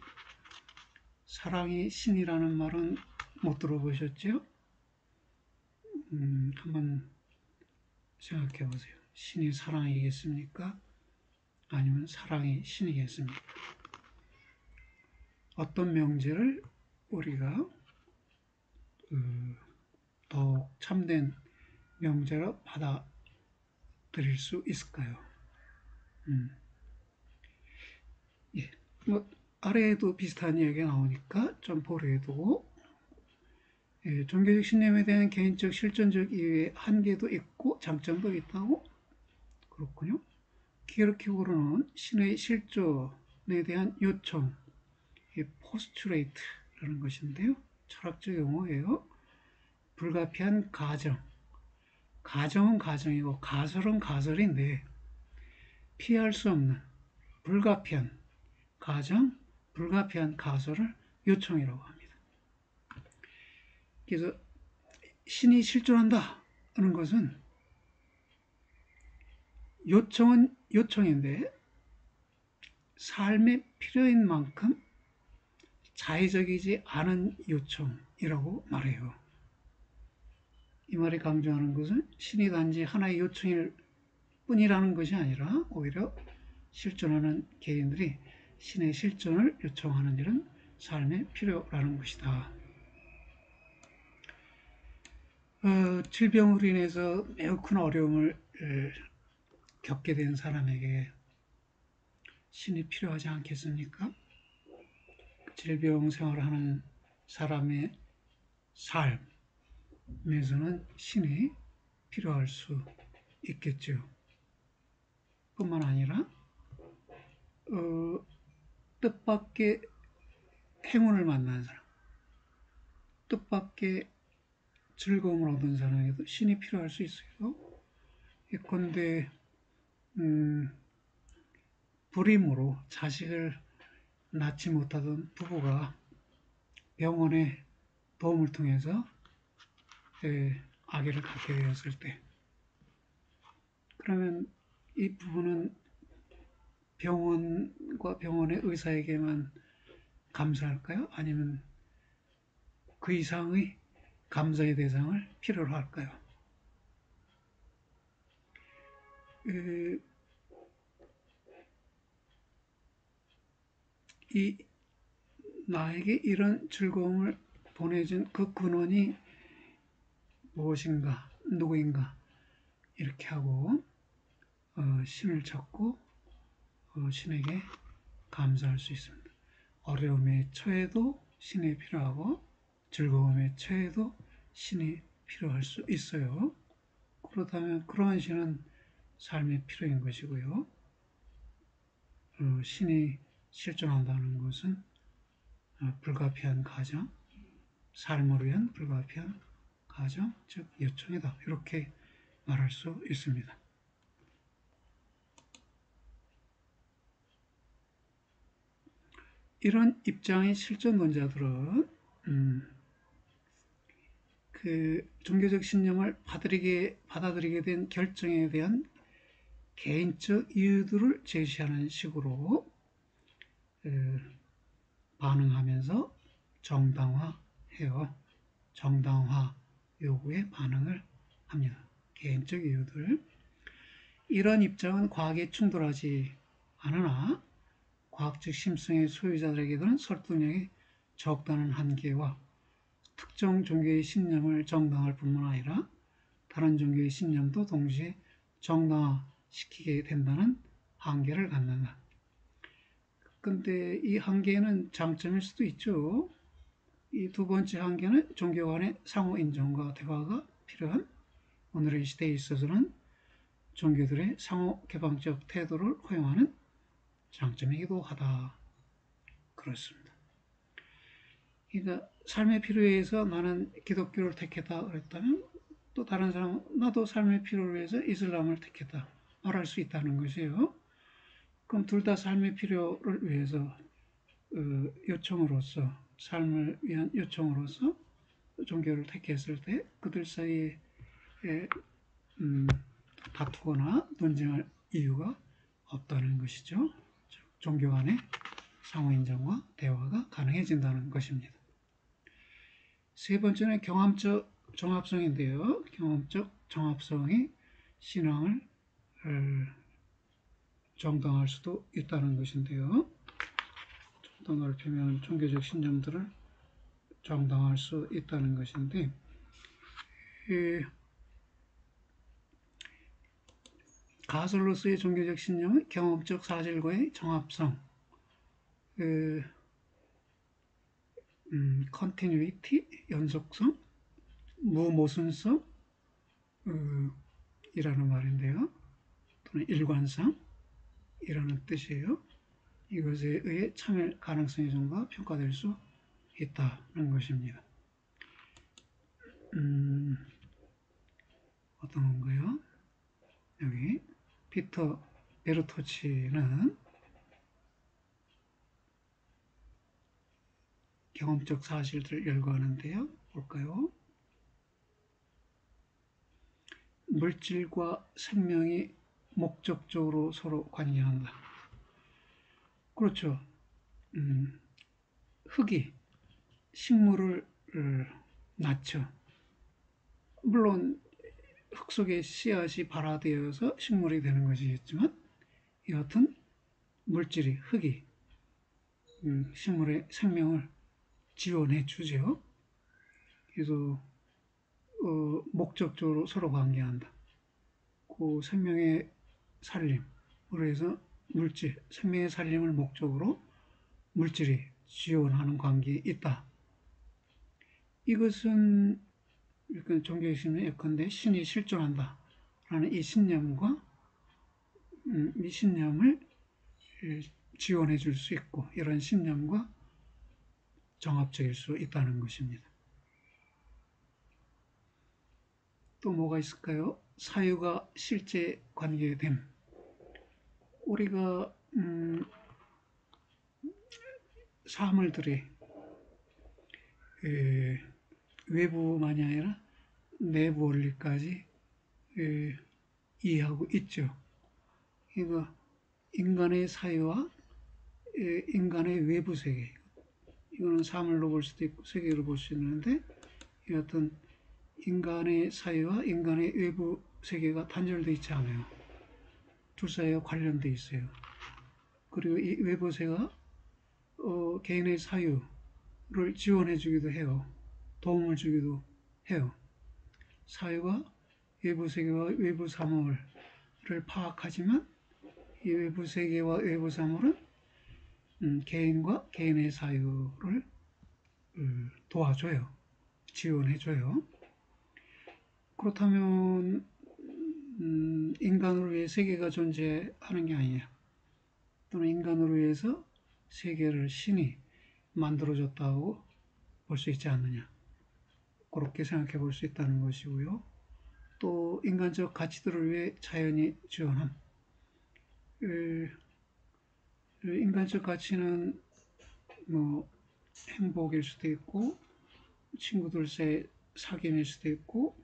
사랑이 신이라는 말은 못 들어보셨죠? 한번 생각해 보세요. 신이 사랑이겠습니까? 아니면 사랑이 신이겠습니까? 어떤 명제를 우리가 더욱 참된 명제로 받아들일 수 있을까요? 예, 아래에도 비슷한 이야기가 나오니까 좀 보래도 종교적 신념에 대한 개인적 실존적 이유의 한계도 있고 장점도 있다고? 그렇군요. 키르케고르는 신의 실존에 대한 요청, 포스츄레이트라는 것인데요. 철학적 용어예요. 불가피한 가정, 가정은 가정이고 가설은 가설인데 피할 수 없는 불가피한 가정, 불가피한 가설을 요청이라고 합니다. 그래서 신이 실존한다 하는 것은 요청은 요청인데 삶의 필요인 만큼 자의적이지 않은 요청이라고 말해요. 이 말이 강조하는 것은 신이 단지 하나의 요청일 뿐이라는 것이 아니라 오히려 실존하는 개인들이 신의 실존을 요청하는 일은 삶의 필요라는 것이다. 질병으로 인해서 매우 큰 어려움을 겪게 된 사람에게 신이 필요하지 않겠습니까? 질병 생활하는 사람의 삶에서는 신이 필요할 수 있겠죠. 뿐만 아니라 뜻밖의 행운을 만난 사람, 뜻밖의 즐거움을 얻은 사람에게도 신이 필요할 수 있어요. 예컨대 불임으로 자식을 낳지 못하던 부부가 병원의 도움을 통해서 아기를 갖게 되었을 때, 그러면 이 부부는 병원과 병원의 의사에게만 감사할까요? 아니면 그 이상의 감사의 대상을 필요로 할까요? 나에게 이런 즐거움을 보내준 그 근원이 무엇인가, 누구인가 이렇게 하고 신을 찾고 신에게 감사할 수 있습니다. 어려움에 처해도 신이 필요하고 즐거움에 처해도 신이 필요할 수 있어요. 그렇다면 그러한 신은 삶의 필요인 것이고요. 신이 실존한다는 것은 불가피한 가정, 삶을 위한 불가피한 가정, 즉 요청이다. 이렇게 말할 수 있습니다. 이런 입장의 실존론자들은 그 종교적 신념을 받아들이게 된 결정에 대한 개인적 이유들을 제시하는 식으로 반응하면서 정당화해요. 정당화 요구에 반응을 합니다. 개인적 이유들. 이런 입장은 과학에 충돌하지 않으나 과학적 심성의 소유자들에게는 설득력이 적다는 한계와 특정 종교의 신념을 정당화할 뿐만 아니라 다른 종교의 신념도 동시에 정당화시키게 된다는 한계를 갖는다. 근데 이 한계는 장점일 수도 있죠. 이 두 번째 한계는 종교 간의 상호 인정과 대화가 필요한 오늘의 시대에 있어서는 종교들의 상호 개방적 태도를 허용하는 장점이기도 하다. 그렇습니다. 그러니까 삶의 필요에 의해서 나는 기독교를 택했다 그랬다면 또 다른 사람은 나도 삶의 필요를 위해서 이슬람을 택했다 말할 수 있다는 것이에요. 그럼 둘 다 삶의 필요를 위해서 요청으로서 삶을 위한 요청으로서 종교를 택했을 때 그들 사이에 다투거나 논쟁할 이유가 없다는 것이죠. 종교 간의 상호 인정과 대화가 가능해진다는 것입니다. 세 번째는 경험적 정합성인데요. 경험적 정합성이 신앙을 정당할 수도 있다는 것인데요. 좀 더 넓히면 종교적 신념들을 정당할 수 있다는 것인데 가설로서의 종교적 신념은 경험적 사실과의 정합성, continuity, 연속성, 무모순성 이라는 말인데요. 또는 일관성이라는 뜻이에요. 이것에 의해 참여 가능성이 좀 더 평가될 수 있다는 것입니다. 어떤 건가요? 여기 피터 베르토치는 경험적 사실들을 열거하는데요. 볼까요? 물질과 생명이 목적적으로 서로 관계한다. 그렇죠. 흙이 식물을 낳죠. 물론 흙 속에 씨앗이 발화되어서 식물이 되는 것이겠지만 여하튼 물질이 흙이 식물의 생명을 지원해 주죠. 그래서 목적적으로 서로 관계한다. 그 생명의 살림으로 해서 물질, 생명의 살림을 목적으로 물질이 지원하는 관계에 있다. 이것은 종교의 신념 예컨대 신이 실존한다 라는 이 신념과 이 신념을 지원해 줄 수 있고 이런 신념과 정합적일 수 있다는 것입니다. 또 뭐가 있을까요? 사유가 실제 관계됨. 우리가 사물들이 외부만이 아니라 내부 원리까지 이해하고 있죠. 그러니까 인간의 사유와 인간의 외부 세계, 이거는 사물로 볼 수도 있고 세계로 볼 수 있는데 여하튼 인간의 사유와 인간의 외부 세계가 단절되어 있지 않아요. 둘 사이에 관련되어 있어요. 그리고 이 외부 세계가 개인의 사유를 지원해 주기도 해요. 도움을 주기도 해요. 사유가 외부 세계와 외부 사물을 파악하지만 이 외부 세계와 외부 사물은 개인과 개인의 사유를 도와줘요. 지원해줘요. 그렇다면 인간으로 위해 세계가 존재하는 게 아니냐. 또는 인간으로 위해서 세계를 신이 만들어줬다고 볼 수 있지 않느냐. 그렇게 생각해 볼 수 있다는 것이고요. 또 인간적 가치들을 위해 자연이 지원함. 인간적 가치는 뭐 행복일 수도 있고 친구들 사이 사귐일 수도 있고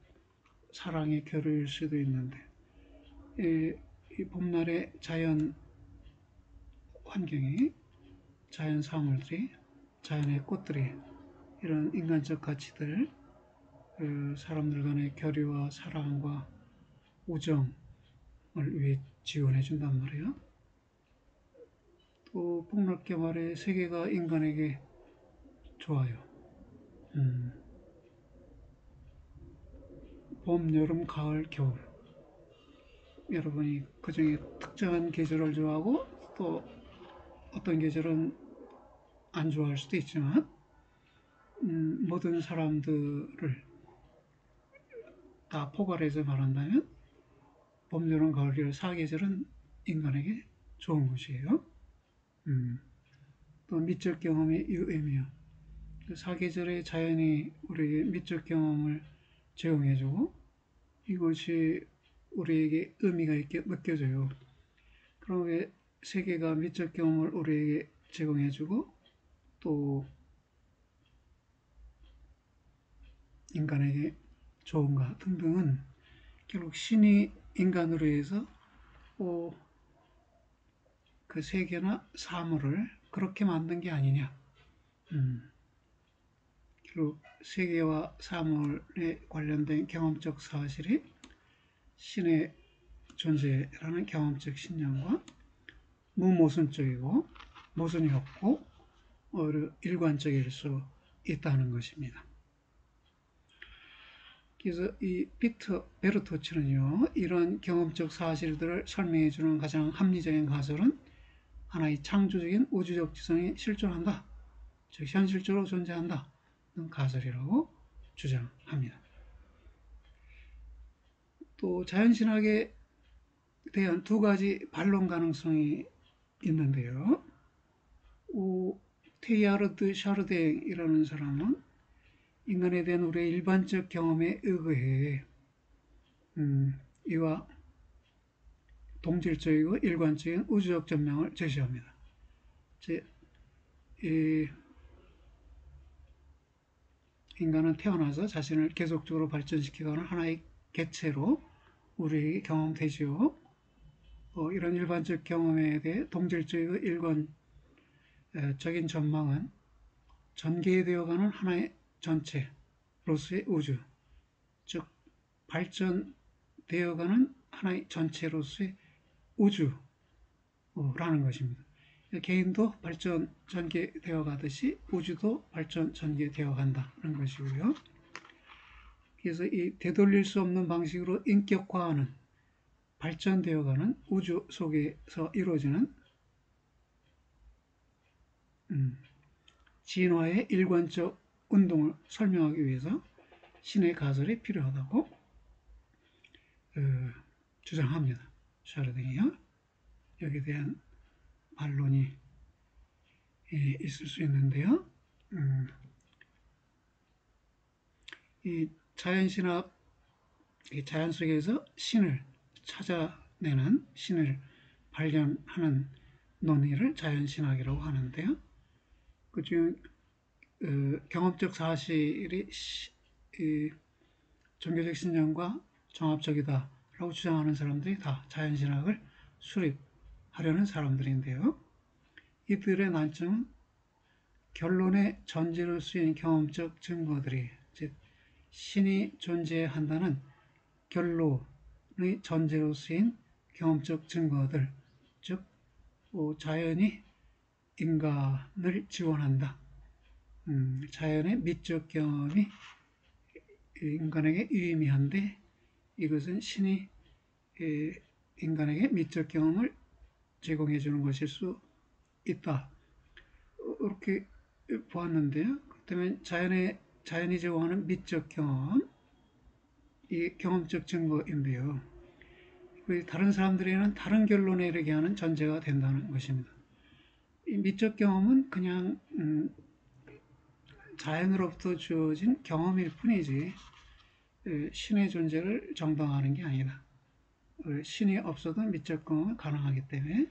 사랑의 교류일 수도 있는데 이 봄날의 자연 환경이 자연 사물들이, 자연의 꽃들이, 이런 인간적 가치들, 사람들 간의 교류와 사랑과 우정을 위해 지원해 준단 말이에요. 또 폭넓게 말해 세계가 인간에게 좋아요. 봄, 여름, 가을, 겨울. 여러분이 그 중에 특정한 계절을 좋아하고 또 어떤 계절은 안 좋아할 수도 있지만 모든 사람들을 다 포괄해서 말한다면 봄, 여름, 가을, 겨울 4계절은 인간에게 좋은 것이에요. 또 미적 경험의 유의미요. 그 4계절의 자연이 우리에게 미적 경험을 제공해주고 이것이 우리에게 의미가 있게 느껴져요. 그럼 왜 세계가 미적 경험을 우리에게 제공해주고 또 인간에게 좋은가 등등은 결국 신이 인간으로 해서 그 세계나 사물을 그렇게 만든 게 아니냐. 결국 세계와 사물에 관련된 경험적 사실이 신의 존재라는 경험적 신념과 무모순적이고 모순이 없고 일관적일 수 있다는 것입니다. 그래서 이 피터 베르토츠는요, 이런 경험적 사실들을 설명해 주는 가장 합리적인 가설은 하나의 창조적인 우주적 지성이 실존한다, 즉 현실적으로 존재한다 는 가설이라고 주장합니다. 또 자연신학에 대한 두 가지 반론 가능성이 있는데요. 테이아르드 샤르댕이라는 사람은 인간에 대한 우리의 일반적 경험에 의거해 이와 동질적이고 일관적인 우주적 전망을 제시합니다. 인간은 태어나서 자신을 계속적으로 발전시키가는 하나의 개체로 우리에게 경험되지요. 이런 일반적 경험에 대해 동질적이고 일관적인 전망은 전개되어가는 하나의 전체로서의 우주, 즉 발전되어가는 하나의 전체로서의 우주라는 것입니다. 개인도 발전 전개되어 가듯이 우주도 발전 전개되어 간다는 것이고요. 그래서 이 되돌릴 수 없는 방식으로 인격화하는 발전되어가는 우주 속에서 이루어지는 진화의 일관적 운동을 설명하기 위해서 신의 가설이 필요하다고 주장합니다. 샤르댕이요. 여기에 대한 반론이 있을 수 있는데요. 이 자연신학, 자연 속에서 신을 찾아내는, 신을 발견하는 논의를 자연신학이라고 하는데요. 그중 경험적 사실이 종교적 신념과 종합적이다라고 주장하는 사람들이 다 자연신학을 수립하려는 사람들인데요. 이들의 난점은 결론의 전제로 쓰인 경험적 증거들이, 즉 신이 존재한다는 결론의 전제로 쓰인 경험적 증거들, 즉 자연이 인간을 지원한다. 자연의 미적 경험이 인간에게 유의미한데 이것은 신이 인간에게 미적 경험을 제공해 주는 것일 수 있다. 이렇게 보았는데요. 그렇다면 자연이 제공하는 미적 경험, 이 경험적 증거인데요. 다른 사람들에게는 다른 결론에 이르게 하는 전제가 된다는 것입니다. 이 미적 경험은 그냥 자연으로부터 주어진 경험일 뿐이지 신의 존재를 정당화하는 게 아니다. 신이 없어도 미적 경험은 가능하기 때문에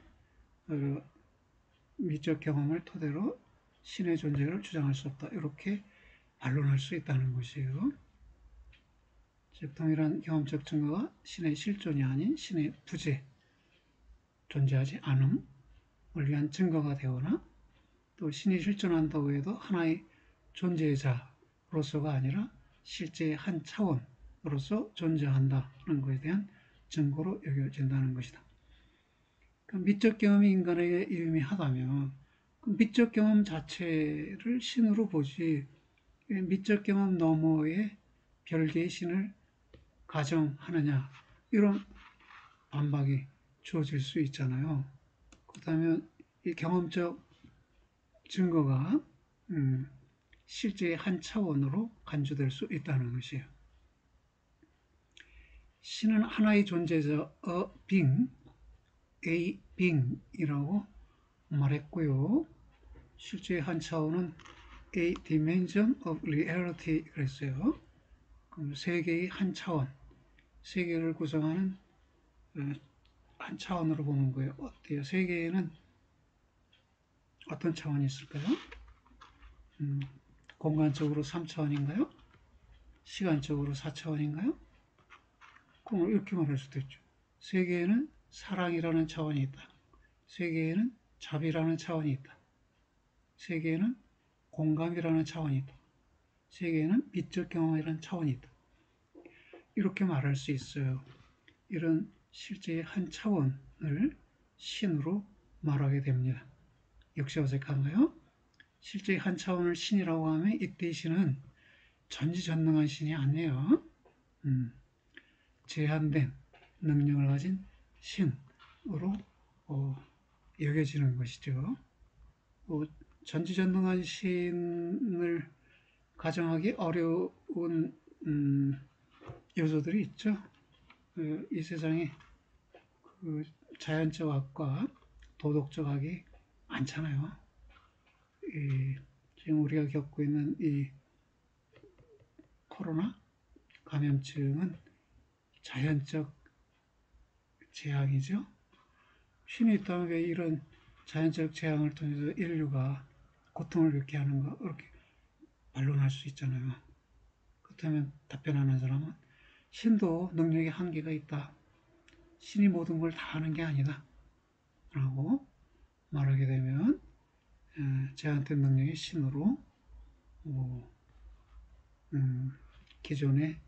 미적 경험을 토대로 신의 존재를 주장할 수 없다. 이렇게 반론할 수 있다는 것이에요. 즉 동일한 경험적 증거가 신의 실존이 아닌 신의 부재, 존재하지 않음을 위한 증거가 되거나 또 신이 실존한다고 해도 하나의 존재자로서가 아니라 실제의 한 차원으로서 존재한다는 것에 대한 증거로 여겨진다는 것이다. 그 미적 경험이 인간에게 유의미하다면 그 미적 경험 자체를 신으로 보지 미적 경험 너머에 별개의 신을 가정하느냐 이런 반박이 주어질 수 있잖아요. 그렇다면 이 경험적 증거가 실제의 한 차원으로 간주될 수 있다는 것이에요. 신은 하나의 존재자, a being이라고 말했고요. 실제의 한 차원은 a dimension of reality 그랬어요. 그럼 세계의 한 차원, 세계를 구성하는 한 차원으로 보는 거예요. 어때요? 세계에는 어떤 차원이 있을까요? 공간적으로 3차원인가요? 시간적으로 4차원인가요? 그럼 이렇게 말할 수도 있죠. 세계에는 사랑이라는 차원이 있다. 세계에는 자비라는 차원이 있다. 세계에는 공감이라는 차원이 있다. 세계에는 미적 경험이라는 차원이 있다. 이렇게 말할 수 있어요. 이런 실제의 한 차원을 신으로 말하게 됩니다. 역시 어색한가요? 실제의 한 차원을 신이라고 하면 이때 신은 전지전능한 신이 아니에요. 제한된 능력을 가진 신으로 여겨지는 것이죠. 전지전능한 신을 가정하기 어려운 요소들이 있죠. 이 세상에 그 자연적 악과 도덕적 악이 많잖아요. 지금 우리가 겪고 있는 이 코로나 감염증은 자연적 재앙이죠. 신이 있다면 왜 이런 자연적 재앙을 통해서 인류가 고통을 겪게 하는가 이렇게 반론할 수 있잖아요. 그렇다면 답변하는 사람은 신도 능력의 한계가 있다. 신이 모든 걸 다 하는 게 아니다. 라고 말하게 되면 제한된 능력의 신으로 기존의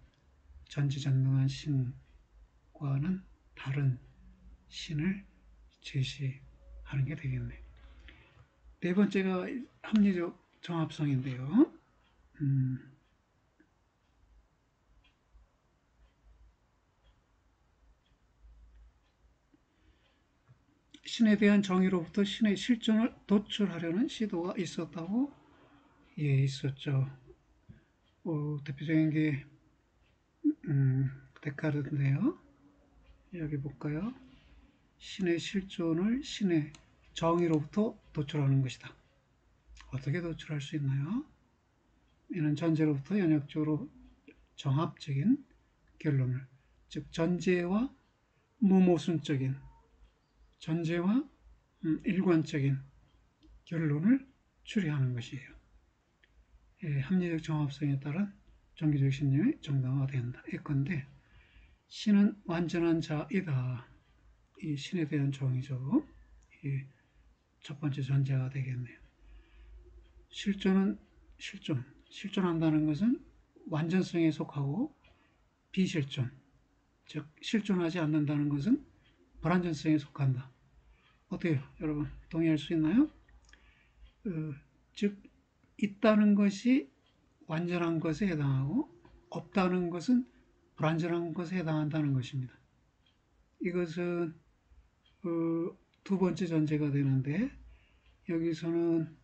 전지전능한 신과는 다른 신을 제시하는 게 되겠네요. 네 번째가 합리적 정합성인데요. 신에 대한 정의로부터 신의 실존을 도출하려는 시도가 있었다고? 예, 있었죠. 대표적인 게 데카르트인데요. 여기 볼까요? 신의 실존을 신의 정의로부터 도출하는 것이다. 어떻게 도출할 수 있나요? 이는 전제로부터 연역적으로 정합적인 결론을, 즉 전제와 무모순적인, 전제와 일관적인 결론을 추리하는 것이에요. 합리적 정합성에 따른 종교적 신념이 정당화된다. 이건데 신은 완전한 자이다. 이 신에 대한 정의죠. 이 첫 번째 전제가 되겠네요. 실존한다는 것은 완전성에 속하고 비실존, 즉 실존하지 않는다는 것은 불완전성에 속한다. 어때요? 여러분 동의할 수 있나요? 즉 있다는 것이 완전한 것에 해당하고 없다는 것은 불완전한 것에 해당한다는 것입니다. 이것은 두 번째 전제가 되는데 여기서는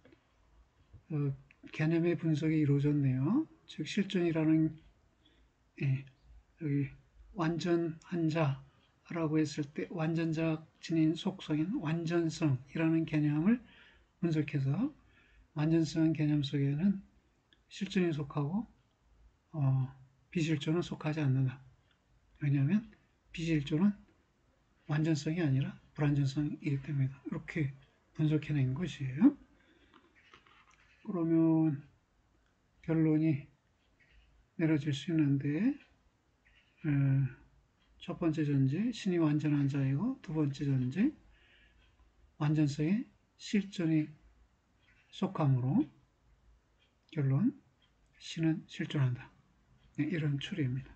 개념의 분석이 이루어졌네요. 즉 실존이라는 여기 완전한 자라고 했을 때 완전자 지닌 속성인 완전성이라는 개념을 분석해서 완전성 개념 속에는 실존이 속하고 비실존은 속하지 않는다. 왜냐하면 비실존은 완전성이 아니라 불완전성이기 때문이다. 이렇게 분석해낸 것이에요. 그러면 결론이 내려질 수 있는데 첫 번째 전제 신이 완전한 자이고 두 번째 전제 완전성의 실존이 속함으로 결론 신은 실존한다. 네, 이런 추리입니다.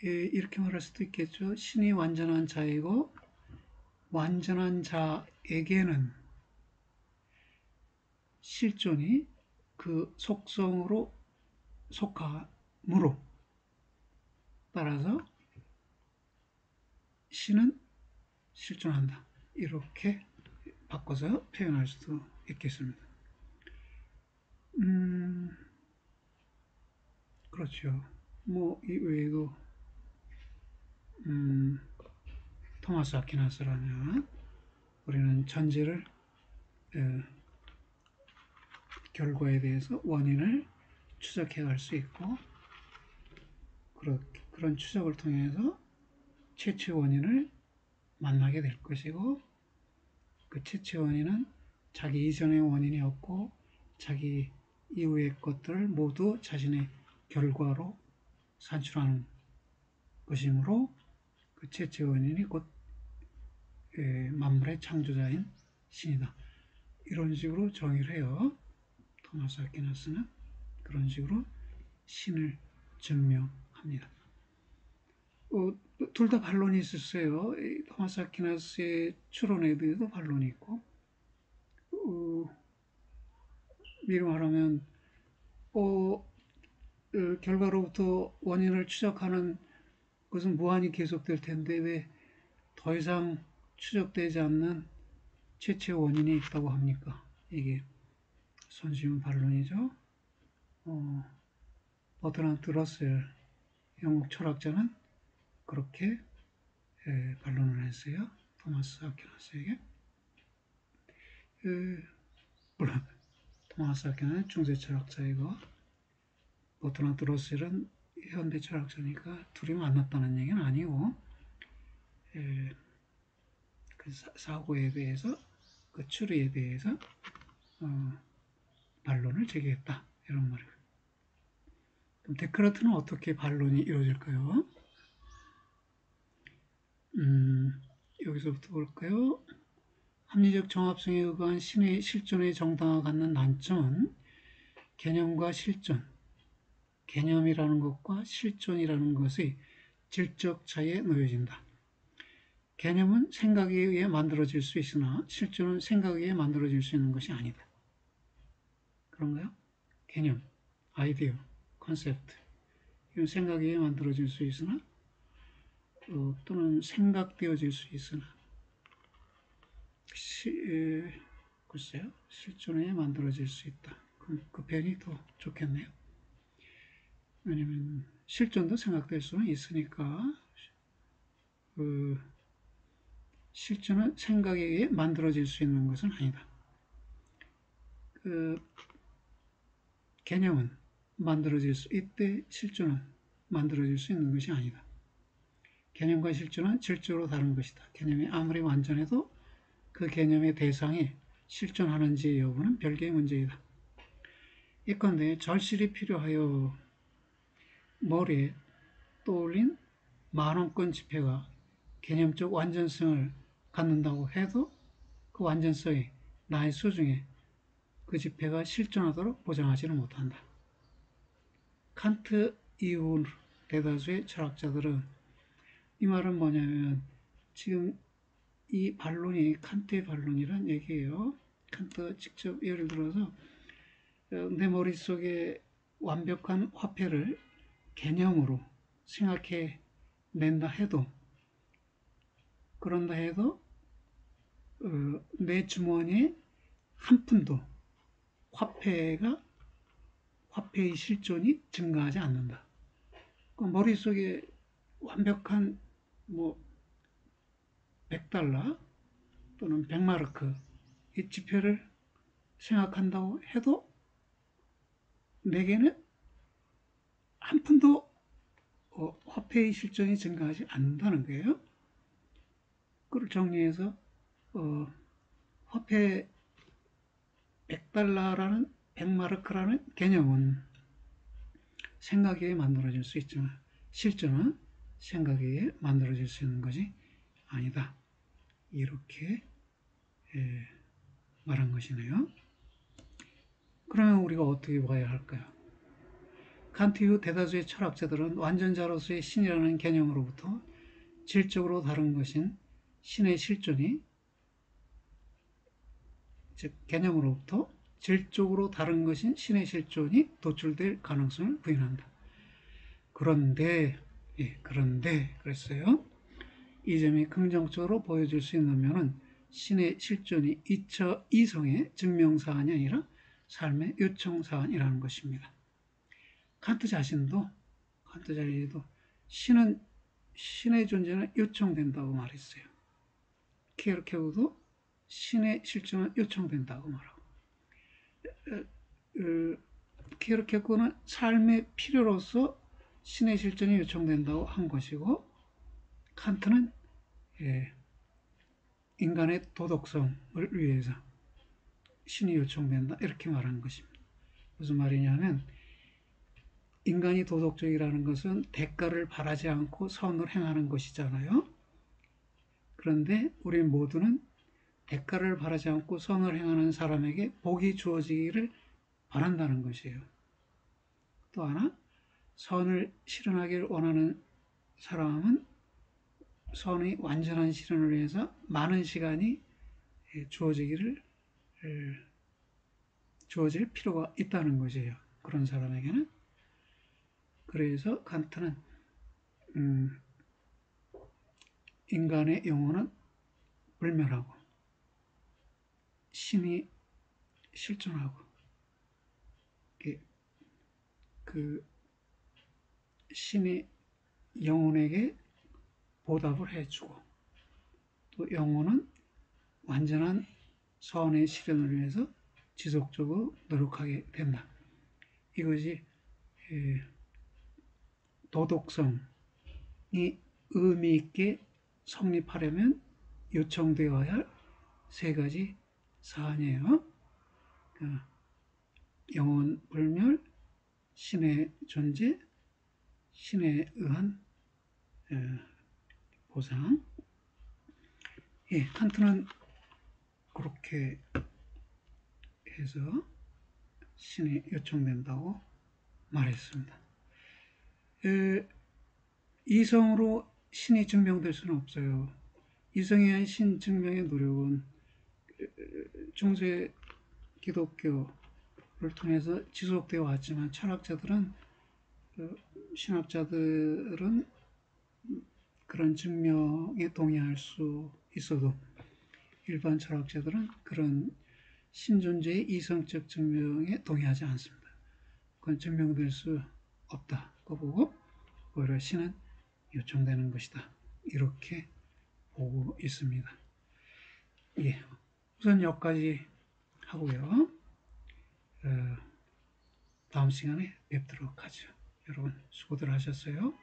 이렇게 말할 수도 있겠죠. 신이 완전한 자이고 완전한 자에게는 실존이 그 속성으로 속함으로 따라서 신은 실존한다. 이렇게 바꿔서 표현할 수도 있겠습니다. 그렇죠. 뭐 이 외에도 토마스 아퀴나스라면 우리는 전제를 결과에 대해서 원인을 추적해 갈 수 있고 그런 추적을 통해서 채취 원인을 만나게 될 것이고 그 채취 원인은 자기 이전의 원인이 없고 자기 이후의 것들을 모두 자신의 결과로 산출하는 것이므로 그 채취 원인이 곧 만물의 창조자인 신이다. 이런 식으로 정의를 해요. 토마스 아퀴나스는 그런 식으로 신을 증명합니다. 둘 다 반론이 있었어요. 토마스 아퀴나스의 추론에 대해서도 반론이 있고 미리 말하면 결과로부터 원인을 추적하는 것은 무한히 계속될 텐데 왜 더 이상 추적되지 않는 채취 원인이 있다고 합니까? 이게 손쉬운 반론이죠. 버트란드 러셀 영국 철학자는 그렇게 반론을 했어요. 토마스 아퀴나스에게. 물론 토마스 아퀴나스는 중세 철학자이고 버트란드 러셀은 현대 철학자니까 둘이 만났다는 얘기는 아니고 그 사고에 대해서 그 추리에 대해서 반론을 제기했다. 이런 말이에요. 그럼 데카르트는 어떻게 반론이 이루어질까요? 여기서부터 볼까요? 합리적 정합성에 의거한 신의 실존의 정당화 갖는 난점은 개념과 실존, 개념이라는 것과 실존이라는 것의 질적 차이에 놓여진다. 개념은 생각에 의해 만들어질 수 있으나 실존은 생각에 의해 만들어질 수 있는 것이 아니다. 그런가요? 개념, 아이디어, 컨셉트 이건 생각에 의해 만들어질 수 있으나 또는 생각되어질 수 있으나 글쎄요. 실존에 만들어질 수 있다. 그 표현이 더 좋겠네요. 왜냐면 실존도 생각될 수는 있으니까 실존은 생각에 의해 만들어질 수 있는 것은 아니다. 개념은 만들어질 수 있되 실존은 만들어질 수 있는 것이 아니다. 개념과 실존은 질적으로 다른 것이다. 개념이 아무리 완전해도 그 개념의 대상이 실존하는지 여부는 별개의 문제이다. 예컨대 절실히 필요하여 머리에 떠올린 만원권 지폐가 개념적 완전성을 갖는다고 해도 그 완전성이 나의 수중에 그 지폐가 실존하도록 보장하지는 못한다. 칸트 이후 대다수의 철학자들은 이 말은 뭐냐면 지금 이 반론이 칸트의 반론이란 얘기예요. 칸트가 직접 예를 들어서 내 머릿속에 완벽한 화폐를 개념으로 생각해 낸다 해도 그런다 해도 내 주머니에 한 푼도 화폐의 실존이 증가하지 않는다. 그 머릿속에 완벽한 뭐 100달러 또는 100마르크 이 지폐를 생각한다고 해도 내게는 한 푼도 화폐의 실존이 증가하지 않는다는 거예요. 그걸 정리해서 화폐 100달러라는 100마르크라는 개념은 생각에 의해 만들어질 수 있지만 실존은 생각에 의해 만들어질 수 있는 것이 아니다. 이렇게 말한 것이네요. 그러면 우리가 어떻게 봐야 할까요? 칸트 이후 대다수의 철학자들은 완전자로서의 신이라는 개념으로부터 질적으로 다른 것인 신의 실존이, 즉 개념으로부터 질적으로 다른 것인 신의 실존이 도출될 가능성을 부인한다. 그런데 그랬어요. 이 점이 긍정적으로 보여줄 수 있는 면은 신의 실존이 이성의 증명사안이 아니라 삶의 요청사안이라는 것입니다. 칸트 자신도 신의 존재는 요청된다고 말했어요. 케르케고도 신의 실존은 요청된다고 말하고, 케르케고는 삶의 필요로서 신의 실존이 요청된다고 한 것이고, 칸트는 인간의 도덕성을 위해서 신이 요청된다 이렇게 말한 것입니다. 무슨 말이냐면 인간이 도덕적이라는 것은 대가를 바라지 않고 선을 행하는 것이잖아요. 그런데 우리 모두는 대가를 바라지 않고 선을 행하는 사람에게 복이 주어지기를 바란다는 것이에요. 또 하나, 선을 실현하기를 원하는 사람은 선의 완전한 실현을 위해서 많은 시간이 주어질 필요가 있다는 것이에요. 그런 사람에게는. 그래서 칸트는 인간의 영혼은 불멸하고 신이 실존하고 그 신이 영혼에게 보답을 해주고 또 영혼은 완전한 선의 실현을 위해서 지속적으로 노력하게 된다. 이것이 도덕성이 의미 있게 성립하려면 요청되어야 할 세 가지 사안이에요. 영혼 불멸, 신의 존재, 신에 의한 보상. 칸트는 그렇게 해서 신이 요청된다고 말했습니다. 이성으로 신이 증명될 수는 없어요. 이성에 의한 신 증명의 노력은 중세 기독교를 통해서 지속되어 왔지만 철학자들은 신학자들은 그런 증명에 동의할 수 있어도 일반 철학자들은 그런 신존재의 이성적 증명에 동의하지 않습니다. 그건 증명될 수 없다고 보고 오히려 신은 요청되는 것이다. 이렇게 보고 있습니다. 우선 여기까지 하고요. 다음 시간에 뵙도록 하죠. 여러분 수고들 하셨어요.